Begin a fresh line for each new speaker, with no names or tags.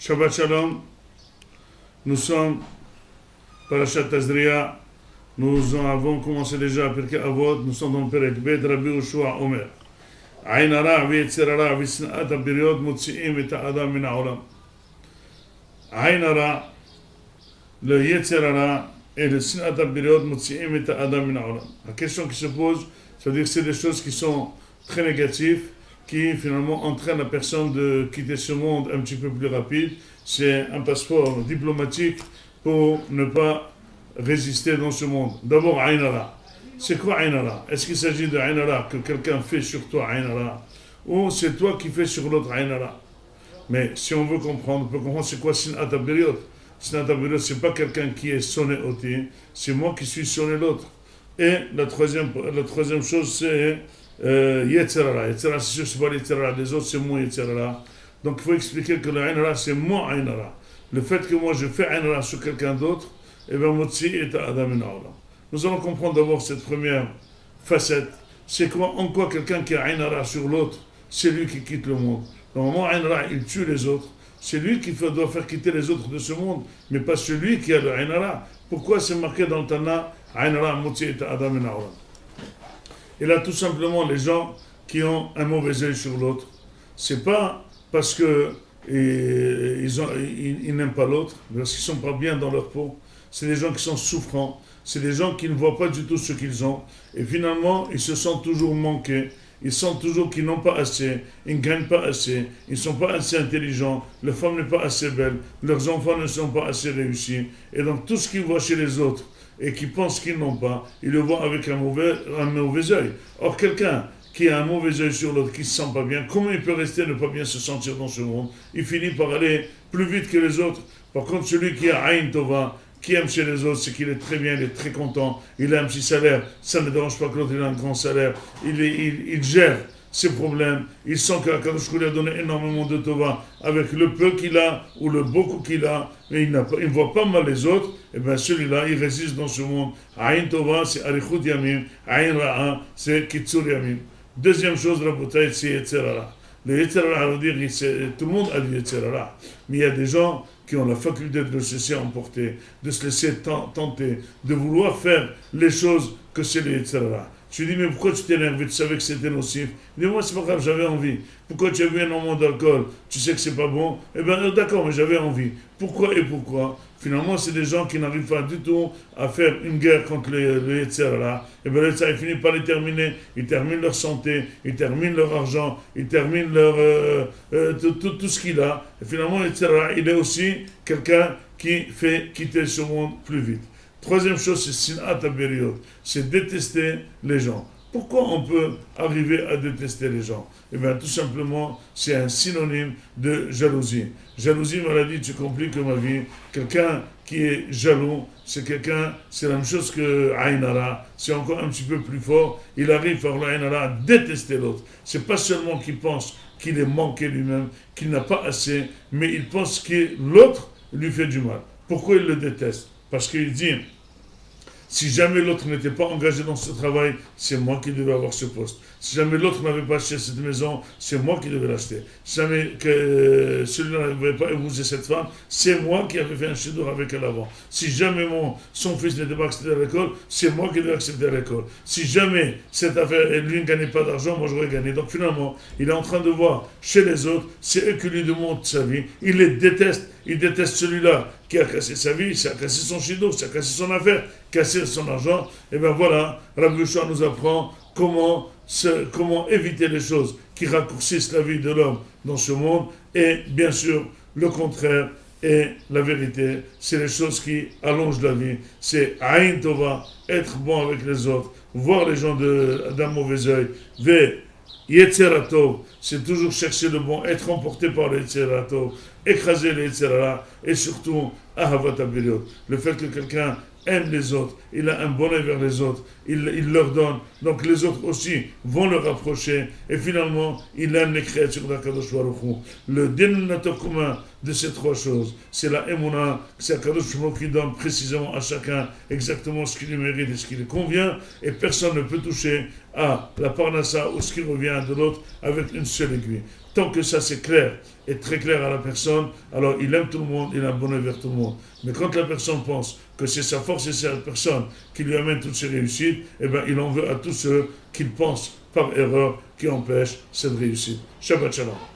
Shabbat Shalom, nous sommes Parashat Tazria, nous avons commencé déjà à Pirkei Avot, nous sommes dans le Perek Bet, Rabbi Yoshua Omer. Ayn hara v'yetzer hara v'sna'at ha'biriyot motzi'im et ha'adam min ha'olam. Ayn hara, le yetzer hara et le sna'at ha'biriyot motzi'im et ha'adam min ha'olam. La question qui se pose, c'est-à-dire que c'est des choses qui sont très négatives, qui finalement entraîne la personne de quitter ce monde un petit peu plus rapide. C'est un passeport diplomatique pour ne pas résister dans ce monde. D'abord, Ayn hara. C'est quoi Ayn hara? Est-ce qu'il s'agit de Ayn hara que quelqu'un fait sur toi, Ayn hara, ou c'est toi qui fais sur l'autre Ayn hara? Mais si on veut comprendre, on peut comprendre c'est quoi Sinat HaBiriyot. Sinat HaBiriyot, c'est pas quelqu'un qui est sonné oti, c'est moi qui suis sonné l'autre. Et la troisième chose, c'est Yetzer hara. Yetzer hara, c'est sûr, c'est pas Yetzer hara des autres, c'est mon Yetzer hara. Donc il faut expliquer que le Ayn hara, c'est mon Ayn hara. Le fait que moi je fais Ayn hara sur quelqu'un d'autre, et bien Motzi et Adam min ha'olam. Nous allons comprendre d'abord cette première facette. C'est quoi, en quoi quelqu'un qui a Ayn hara sur l'autre, c'est lui qui quitte le monde. Normalement, Ayn hara, il tue les autres. C'est lui qui doit faire quitter les autres de ce monde, mais pas celui qui a le Ayn hara. Pourquoi c'est marqué dans le Tana, Ayn hara Motzi et Adam min ha'olam? Et là, tout simplement, les gens qui ont un mauvais œil sur l'autre, c'est pas parce que ils n'aiment pas l'autre, parce qu'ils ne sont pas bien dans leur peau. C'est des gens qui sont souffrants, c'est des gens qui ne voient pas du tout ce qu'ils ont, et finalement, ils se sentent toujours manqués, ils sentent toujours qu'ils n'ont pas assez, ils ne gagnent pas assez, ils ne sont pas assez intelligents, leur femme n'est pas assez belle, leurs enfants ne sont pas assez réussis, et donc tout ce qu'ils voient chez les autres, et qui pensent qu'ils n'ont pas, ils le voient avec un mauvais œil. Or, quelqu'un qui a un mauvais œil sur l'autre, qui ne se sent pas bien, comment il peut rester ne pas bien se sentir dans ce monde? Il finit par aller plus vite que les autres. Par contre, celui qui a Ayn Tova, qui aime chez les autres, c'est qu'il est très bien, il est très content, il a un petit salaire, ça ne dérange pas que l'autre ait un grand salaire, il gère ses problèmes, il sent qu'Akadosh lui a donné énormément de Tova avec le peu qu'il a ou le beaucoup qu'il a, mais il ne voit pas mal les autres, et bien celui-là, il résiste dans ce monde. Ayn Tova, c'est Arichut Yamim, Ayn Ra'a, c'est Kitsur Yamim. Deuxième chose, Rabotai, c'est Yetzer hara. Le Yetzer hara, on dire, tout le monde a du Yetzer hara, mais il y a des gens qui ont la faculté de se laisser emporter, de se laisser tenter, de vouloir faire les choses que c'est le Yetzer hara. Je lui dis, mais pourquoi tu t'es énervé? Tu savais que c'était nocif. Il dit, moi, c'est pas grave, j'avais envie. Pourquoi tu as bu énormément d'alcool? Tu sais que c'est pas bon? Eh bien, d'accord, mais j'avais envie. Pourquoi et pourquoi? Finalement, c'est des gens qui n'arrivent pas du tout à faire une guerre contre le Yetzer hara. Et bien, le Yetzer hara, ils finissent par les terminer. Ils terminent leur santé, ils terminent leur argent, ils terminent tout ce qu'il a. Et finalement, le Yetzer hara, il est aussi quelqu'un qui fait quitter ce monde plus vite. Troisième chose, c'est Sinat HaBiriyot, c'est détester les gens. Pourquoi on peut arriver à détester les gens? Eh bien, tout simplement, c'est un synonyme de jalousie. Jalousie, maladie, tu compliques ma vie. Quelqu'un qui est jaloux, c'est la même chose que Ayn hara, c'est encore un petit peu plus fort. Il arrive par le Ayn hara à détester l'autre. C'est pas seulement qu'il pense qu'il est manqué lui-même, qu'il n'a pas assez, mais il pense que l'autre lui fait du mal. Pourquoi il le déteste? Parce qu'il dit, si jamais l'autre n'était pas engagé dans ce travail, c'est moi qui devais avoir ce poste. Si jamais l'autre n'avait pas acheté cette maison, c'est moi qui devais l'acheter. Si jamais celui-là n'avait pas épousé cette femme, c'est moi qui avais fait un chef-d'œuvre avec elle avant. Si jamais son fils n'était pas accepté à l'école, c'est moi qui devais accepter à l'école. Si jamais cette affaire, lui ne gagnait pas d'argent, moi j'aurais gagné. Donc finalement, il est en train de voir chez les autres, c'est eux qui lui demandent sa vie. Il les déteste. Il déteste celui-là qui a cassé sa vie, qui a cassé son chido, qui a cassé son affaire, cassé son argent. Et bien voilà, Rabbi Yoshua nous apprend comment éviter les choses qui raccourcissent la vie de l'homme dans ce monde. Et bien sûr, le contraire et la vérité, c'est les choses qui allongent la vie. C'est Ayn Tova, être bon avec les autres, voir les gens d'un mauvais œil. Yetzer hara, c'est toujours chercher le bon, être emporté par le Yetzer hara, écraser le Yetzer hara, et surtout, Ahavat HaBiriyot, le fait que quelqu'un aime les autres, il a un bon œil vers les autres, il leur donne, donc les autres aussi vont le rapprocher, et finalement, il aime les créatures d'Akadosh Baruch Hu. Le dénominateur commun de ces trois choses, c'est la Emouna, c'est Akadosh Baruch Hu qui donne précisément à chacun exactement ce qu'il lui mérite et ce qui lui convient, et personne ne peut toucher à la parnassa ou ce qui revient de l'autre avec une seule aiguille. Tant que ça c'est clair et très clair à la personne, alors il aime tout le monde, il a un bonheur vers tout le monde. Mais quand la personne pense que c'est sa force et c'est la personne qui lui amène toutes ses réussites, eh bien il en veut à tous ceux qu'il pense par erreur qui empêchent cette réussite. Shabbat Shalom.